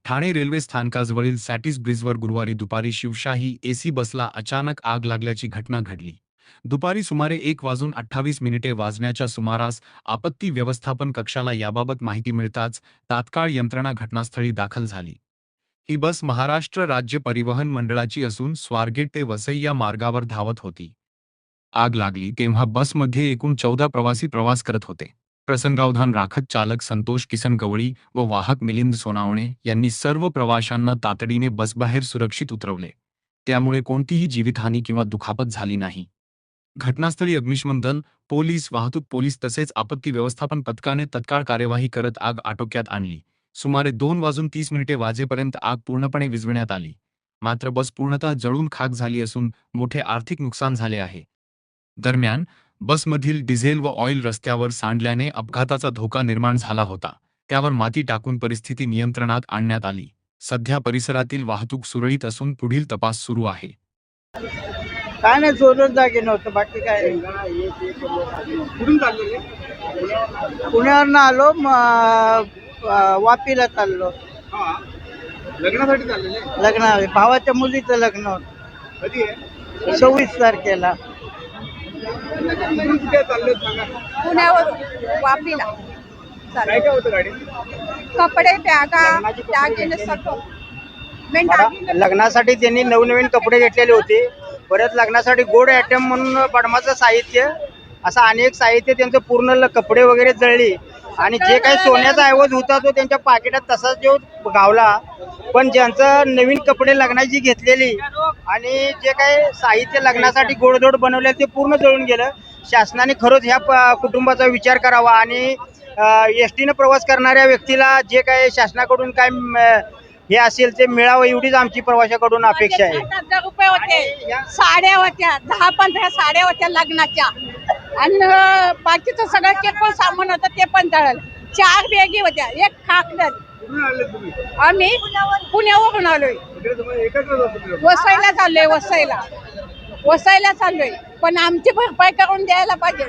Thane railway स्थानकाजवळील सॅटिस ब्रिजवर गुरुवारी दुपारी Shivshahi AC बसला अचानक आग लागल्याची घटना घडली। दुपारी सुमारे 1:28 वाजण्याच्या सुमारास आपत्ती व्यवस्थापन कक्षाला याबाबत माहिती मिळताच तात्काळ यंत्रणा घटनास्थळी दाखल झाली। ही बस महाराष्ट्र राज्य परिवहन मंडळाची असून स्वारगेट ते वसई या मार्गावर धावत होती। आग लागली तेव्हा बसमध्ये एकूण 14 प्रवासी प्रवास करत होते। प्रसंगावधान राखत चालक संतोष किसन गवळी व वाहक मिलिंद सोनावणे यांनी सर्व प्रवाशांना तातडीने बसबाहेर सुरक्षित उतरवले। त्यामुळे कोणतीही जीवितहानी किंवा दुखापत झाली नाही। घटनास्थळी अग्निशमन दल, पोलीस, वाहतूक पोलीस तसेच आपत्ती व्यवस्थापन पथकाने तत्काळ कार्यवाही करत आग आटोक्यात आणली। सुमारे 2:30 वाजेपर्यंत आग पूर्णपणे विझविण्यात आली। मात्र बस पूर्णतः जळून खाक झाली असून मोठे आर्थिक नुकसान झाले आहे। दरम्यान बसमधील डिझेल व ऑइल रस्त्यावर सांडल्याने अपघाताचा धोका निर्माण झाला होता। त्यावर माती टाकून परिस्थिती नियंत्रणात आणण्यात आली। सध्या परिसरातील वाहतूक सुरळीत असून पुढील तपास सुरू आहे। काय नाही, जोरदार जागे नव्हतं, बाकी काय कुठून चाललेले? पुण्यावरनं आलो, वापीला चाललो। हा, लग्नासाठी चाललेले? लग्न भावाच्या मुलीचं लग्न होतं, कधी आहे? 26 तारखेला। कुठून कुठे चालले सांगा? पुण्यावरून वापीला काय काय होतं गाडी? कपडे, बॅगा, दागिने सगळं मेन दागिने. लग्नासाठी त्यांनी नवनवीन कपडे घेतलेले होते। परत लग्नासाठी गोड आयटम म्हणून बडमाचं साहित्य, असं अनेक साहित्य त्यांचं पूर्ण कपडे वगैरे जळली आणि जे काही सोन्याचा ऐवज होता तो त्यांच्या पाकिटात तसाच जो गावला। पण ज्यांचं नवीन कपडे लग्नाची घेतलेली आणि जे काही साहित्य लग्नासाठी गोडधोड बनवले ते पूर्ण जळून गेलं। शासनाने खरंच ह्या कुटुंबाचा विचार करावा आणि एसटीनं प्रवास करणाऱ्या व्यक्तीला जे काही शासनाकडून काय हे असेल ते मिळावं, एवढीच आमची प्रवाशाकडून अपेक्षा आहे। 7,000 रुपये होते, साड्या होत्या, 10-15 साड्या होत्या लग्नाच्या आणि बाकीचं सगळं किरकोळ सामान होतं ते पण जळलं। 4 बॅगी होत्या, एक खाकदर। कुठून आले तुम्ही? आम्ही पुण्यावरून आलोय, इकडे तुम्हाला एकच होतं? वसईला चाललोय, वसईला चाललोय, पण आमची भरपाई करून द्यायला पाहिजे।